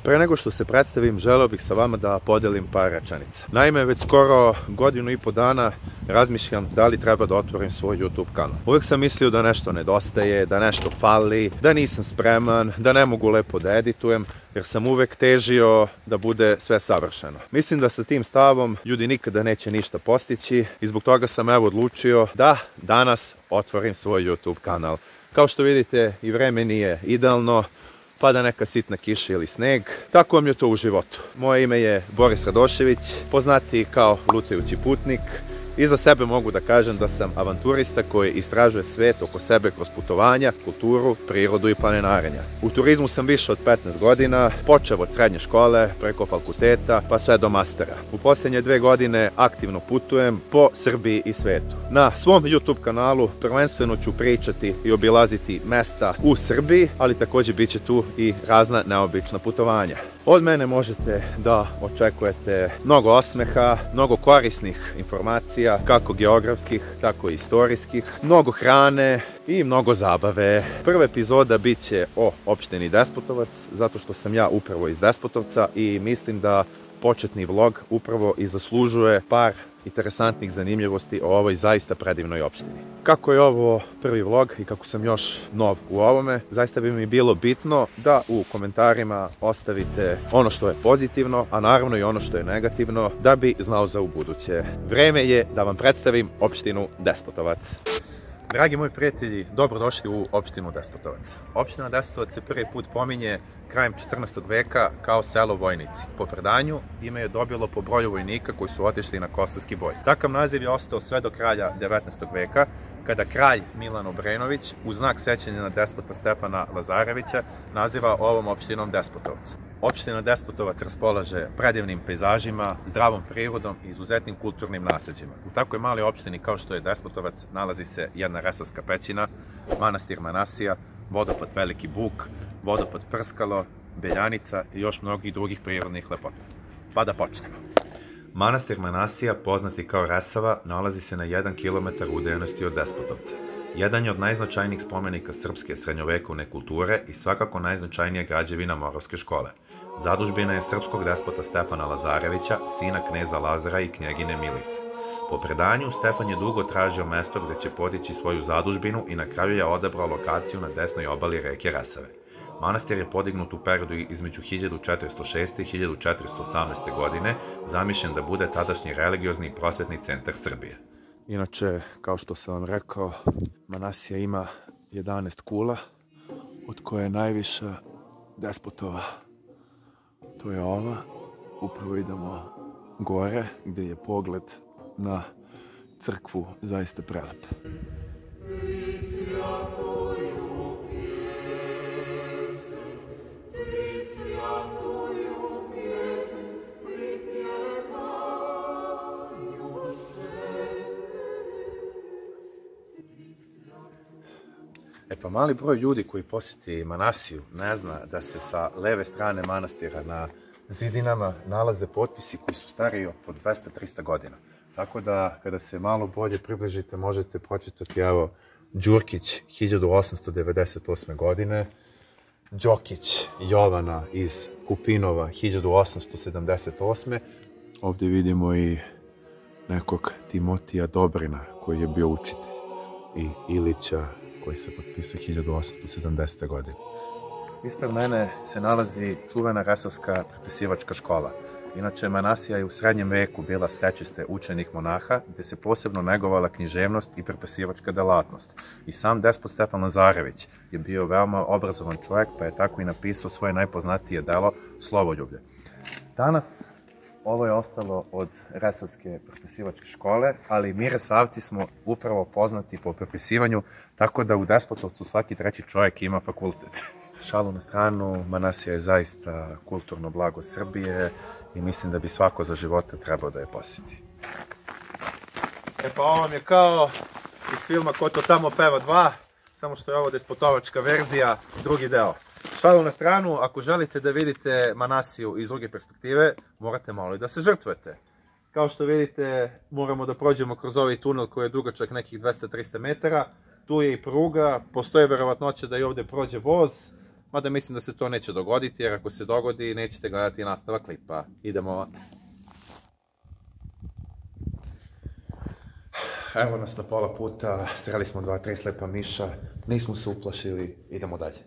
Pre nego što se predstavim, želeo bih sa vama da podelim par rečenica. Naime, već skoro godinu i po dana razmišljam da li treba da otvorim svoj YouTube kanal. Uvijek sam mislio da nešto nedostaje, da nešto fali, da nisam spreman, da ne mogu lepo da editujem, jer sam uvek težio da bude sve savršeno. Mislim da sa tim stavom ljudi nikada neće ništa postići i zbog toga sam odlučio da danas otvorim svoj YouTube kanal. Kao što vidite, i vreme nije idealno, pada neka sitna kiša ili sneg. Tako vam je to u životu. Moje ime je Boris Radošević, poznatiji kao Lutajući putnik. I za sebe mogu da kažem da sam avanturista koji istražuje svet oko sebe kroz putovanja, kulturu, prirodu i planinarenja. U turizmu sam više od 15 godina, počeo od srednje škole, preko fakulteta, pa sve do mastera. U posljednje 2 godine aktivno putujem po Srbiji i svetu. Na svom YouTube kanalu prvenstveno ću pričati i obilaziti mesta u Srbiji, ali također bit će tu i razna neobična putovanja. Od mene možete da očekujete mnogo osmeha, mnogo korisnih informacija, kako geografskih, tako i istorijskih, mnogo hrane i mnogo zabave. Prva epizoda bit će o opštini Despotovac, zato što sam ja upravo iz Despotovca i mislim da početni vlog upravo i zaslužuje par interesantnih zanimljivosti o ovoj zaista predivnoj opštini. Kako je ovo prvi vlog i kako sam još nov u ovome, zaista bi mi bilo bitno da u komentarima ostavite ono što je pozitivno, a naravno i ono što je negativno, da bi znao za ubuduće. Vreme je da vam predstavim opštinu Despotovac. Dragi moji prijatelji, dobrodošli u opštinu Despotovac. Opština Despotovac se prvi put pominje krajem 14. veka kao selo Vojnici. Po predanju ime je dobilo po broju vojnika koji su otišli na Kosovski boj. Takav naziv je ostao sve do kraja 19. veka, kada kralj Milan Obrenović, u znak sećanja na despota Stefana Lazarevića, naziva ovom opštinom Despotovac. Opština Despotovac raspolaže predivnim pejzažima, zdravom prirodom i izuzetnim kulturnim nasleđima. U takvoj maloj opštini kao što je Despotovac nalazi se jedna resavska pećina, manastir Manasija, vodopad Veliki Buk, vodopad Prskalo, Beljanica i još mnogih drugih prirodnih lepota. Pa da počnemo. Manastir Manasija, poznati kao Resava, nalazi se na 1 km udaljenosti od Despotovca. Jedan je od najznačajnijih spomenika srpske srednjovekovne kulture i svakako najznačajnija građevina Moravske škole. Zadužbina je srpskog despota Stefana Lazarevića, sina kneza Lazara i knjegine Milice. Po predanju, Stefan je dugo tražio mesto gde će podići svoju zadužbinu i na kraju je odabrao lokaciju na desnoj obali reke Resave. Manastir je podignut u periodu između 1406. i 1418. godine, zamišljen da bude tadašnji religiozni i prosvetni centar Srbije. Inače, kao što sam vam rekao, Manasija ima 11 kula, od koje je najviša Despotova. To je ova. Upravo idemo gore, gde je pogled na crkvu zaista prelep. Pa mali broj ljudi koji posjeti Manasiju ne zna da se sa leve strane manastira na zidinama nalaze potpisi koji su stariji po 200-300 godina. Tako da kada se malo bolje približite možete pročitati evo Đurkić 1898. godine, Đokić Jovana iz Kupinova 1878. Ovdje vidimo i nekog Timotija Dobrina koji je bio učitelj i Ilića koji se potpisao 1870. godine. Ispred mene se nalazi čuvena resavska prepisivačka škola. Inače, Manasija je u srednjem veku bila stečiste učenih monaha, gde se posebno negovala književnost i prepisivačka delatnost. I sam despot Stefan Lazarević je bio veoma obrazovan čovjek, pa je tako i napisao svoje najpoznatije delo Slovoljublje. Danas ovo je ostalo od resavske prepisivačke škole, ali mi Resavci smo upravo poznati po prepisivanju, tako da u Despotovcu svaki treći čovjek ima fakultet. Šalu na stranu, Manasija je zaista kulturno blago Srbije i mislim da bi svako za života trebao da je posjeti. Pa ovo vam je kao iz filma Ko to tamo peva 2, samo što je ovo despotovačka verzija, drugi deo. Šalu na stranu, ako želite da vidite Manasiju iz druge perspektive, morate malo i da se žrtvujete. Kao što vidite, moramo da prođemo kroz ovaj tunel koji je dugačak nekih 200-300 metara. Tu je i pruga, postoje verovatnoća da i ovde prođe voz, Mada mislim da se to neće dogoditi, jer ako se dogodi, nećete gledati nastavak klipa. Idemo. Evo nas na pola puta, sreli smo 2-3 slepa miša, nismo se uplašili, idemo dalje.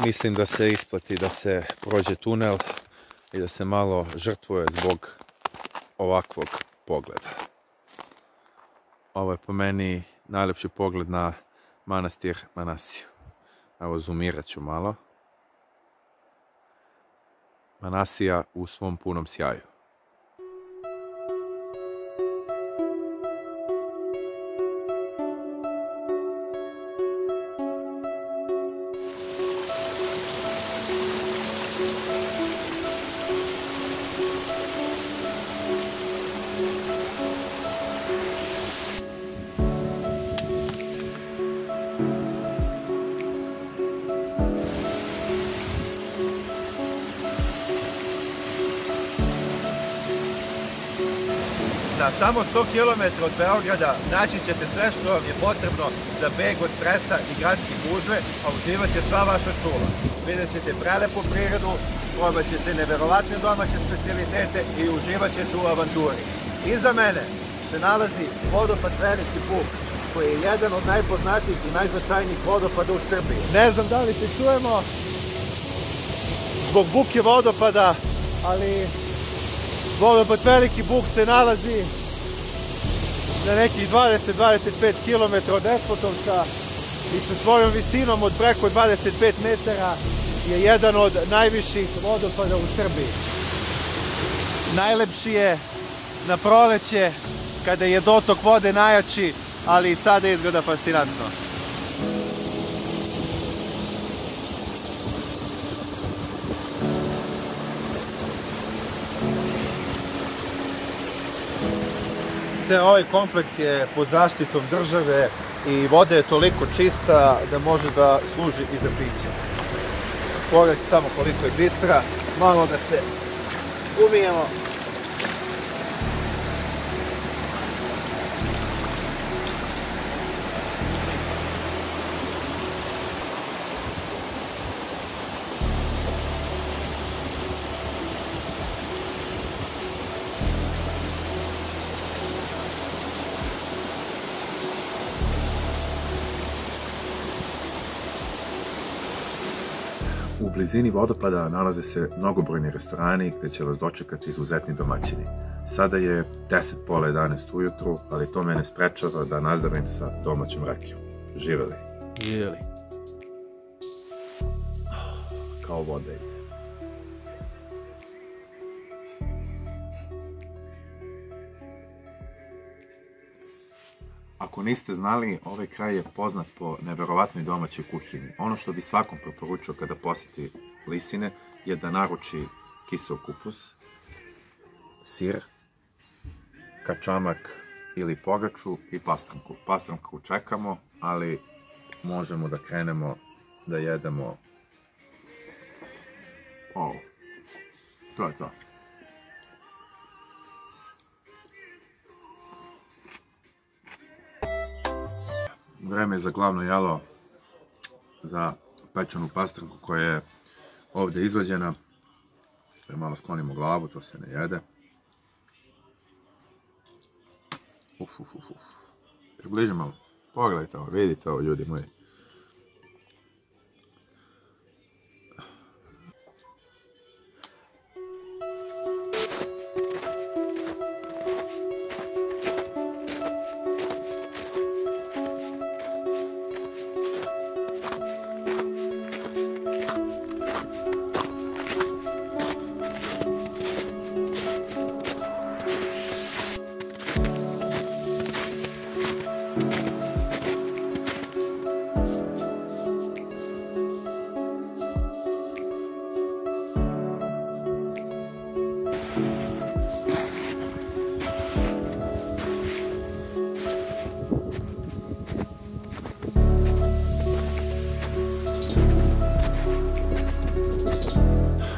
Mislim da se isplati da se prođe tunel i da se malo žrtvuje zbog ovakvog pogleda. Ovo je po meni najlepši pogled na manastir Manasiju. Evo, zoomirat ću malo. Manasija u svom punom sjaju. Na samo 100 km od Beograda naći ćete sve što vam je potrebno za beg od stresa i gradske gužve, a uživat će sva vaša čula. Vidjet ćete prelepu prirodu, probat ćete neverovatne domaće specijalitete i uživat ćete u avanturi. Iza mene se nalazi vodopad Veliki Buk, koji je jedan od najpoznatijih i najznačajnijih vodopada u Srbiji. Ne znam da li se čujemo zbog buke vodopada, ali vodopad Veliki Buk se nalazi na nekih 20-25 km od Despotovca i sa svojom visinom od preko 25 metara je jedan od najviših vodopada u Srbiji. Najlepši je na proleće kada je dotok vode najjači, ali i sada izgleda fascinantno. Ovaj kompleks je pod zaštitom države i voda je toliko čista da može da služi i za piće. Pogledajte samo koliko je bistra, malo da se umijemo. U blizini vodopada nalaze se mnogobrojni restorani gdje će vas dočekati izuzetni domaćini. Sada je 10:30 ujutru, ali to me ne sprečava da nazdravim sa domaćom rakijom. Živeli. Živeli. Kao voda ide. Ako niste znali, ovaj kraj je poznat po neverovatnoj domaćoj kuhinji. Ono što bi svakom preporučio kada posjeti Lisine je da naruči kiseo kupus, sir, kačamak ili pogaču i pastramku. Pastramku čekamo, ali možemo da krenemo da jedemo ovo. To je to. Vreme je za glavno jelo, za pečenu pastramku koja je ovdje izvađena. Malo sklonimo glavu, to se ne jede. Približimo malo. Pogledajte ovo, vidite ovo, ljudi moji.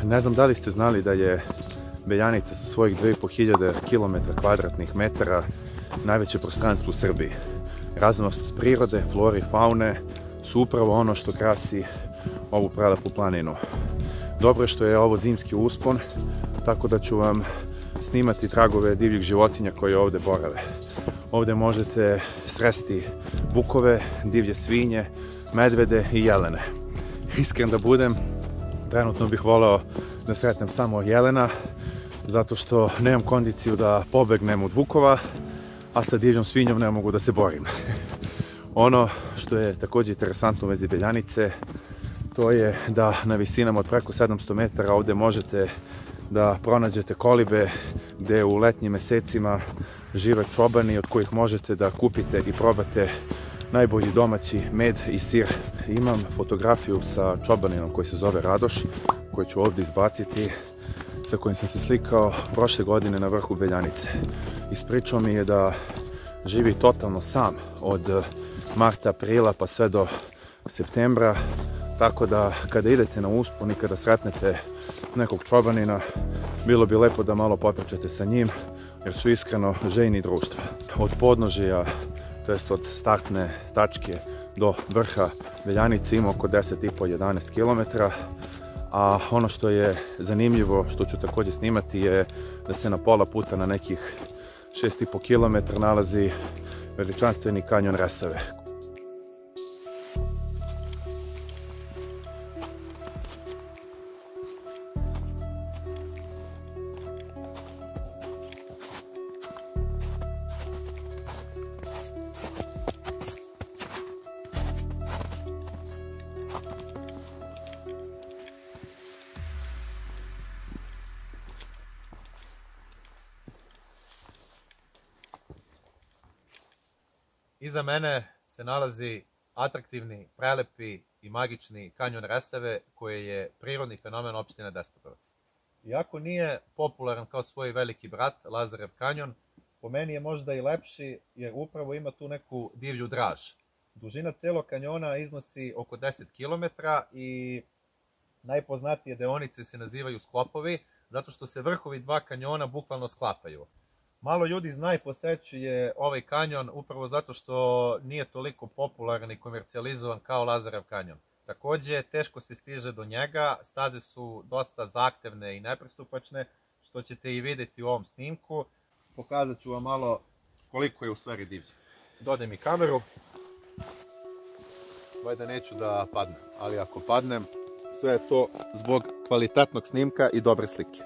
Ne znam da li ste znali da je Beljanica sa svojih 2500 km2 najveće prostranstvo u Srbiji. raznovrsnost prirode, flore i faune su upravo ono što krasi ovu prelepu planinu. Dobro je što je ovo zimski uspon, tako da ću vam snimati tragove divljih životinja koje ovde borave. Ovde možete sresti vukove, divlje svinje, medvede i jelene. Iskren da budem, trenutno bih voleo da sretnem samo jelena, zato što nemam kondiciju da pobegnem od vukova, a sa divljom svinjom ne mogu da se borim. Ono što je također interesantno u vezi Beljanice, to je da na visinama od preko 700 metara ovde možete da pronađete kolibe gde u letnjim mesecima žive čobani od kojih možete da kupite i probate najbolji domaći med i sir. Imam fotografiju sa čobaninom koji se zove Radoš, koju ću ovdje izbaciti, sa kojim sam se slikao prošle godine na vrhu Beljanice. Ispričao mi je da živi totalno sam od marta, aprila pa sve do septembra, tako da kada idete na uspon i kada sretnete nekog čobanina, bilo bi lepo da malo potrčete sa njim, jer su iskreno željni društva. Od podnožja, to jest od startne tačke do vrha Beljanice ima oko 10,5-11 km, a ono što je zanimljivo, što ću također snimati, je da se na pola puta na nekih 6,5 km nalazi veličanstveni kanjon Resave. Iza mene se nalazi atraktivni, prelepi i magični kanjon Resave koji je prirodni fenomen opštine Despotovac. Iako nije popularan kao svoj veliki brat Lazarev kanjon, po meni je možda i lepši jer upravo ima tu neku divlju draž. Dužina celog kanjona iznosi oko 10 km i najpoznatije deonice se nazivaju sklopovi zato što se vrhovi dva kanjona bukvalno sklapaju. Malo ljudi zna i posećuje ovaj kanjon upravo zato što nije toliko popularan i komercijalizovan kao Lazarev kanjon. Također, teško se stiže do njega, staze su dosta zahtevne i nepristupačne, što ćete i vidjeti u ovom snimku. Pokazat ću vam malo koliko je u stvari divlje. Dodaj mi kameru. Vajda neću da padnem, ali ako padnem, sve je to zbog kvalitetnog snimka i dobre slike.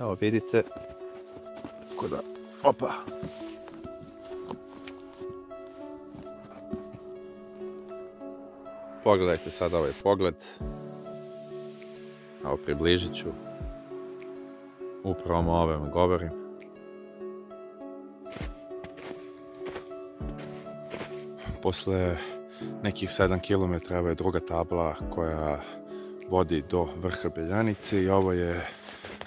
Evo vidite. Tako da, opa! Pogledajte sad ovaj pogled. Evo približit ću. Upravo o ovome govorim. Posle nekih 7 km je druga tabla koja vodi do vrha Beljanice i ovo je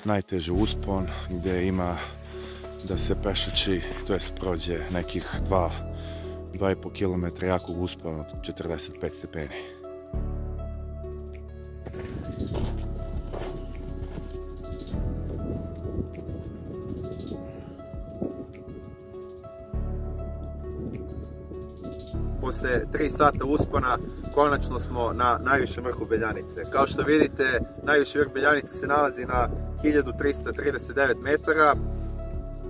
najteži uspon gdje ima da se pešači, to jest prođe nekih 2,5 km jakog uspona od 45 stepeni. Posle 3 sata uspona konačno smo na najvišem vrhu Beljanice. Kao što vidite, najviši vrh Beljanice se nalazi na 1339 metara.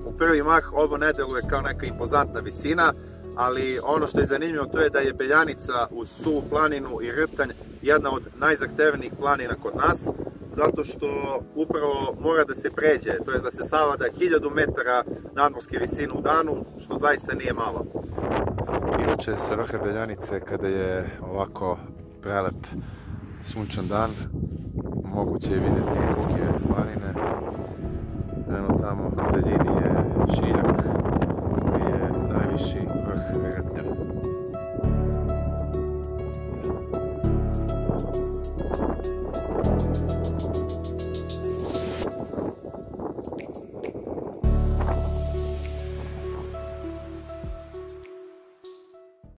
U prvi mah ovo ne deluje kao neka impozantna visina, ali ono što je zanimljivo to je da je Beljanica uz Suvu planinu i Rtanj jedna od najzahtevnijih planina kod nas, zato što upravo mora da se pređe, to je da se savlada 1000 metara nadmorske visine u danu, što zaista nije malo. Inače, sa vrha Beljanice, kada je ovako prelep sunčan dan, moguće je vidjeti i druge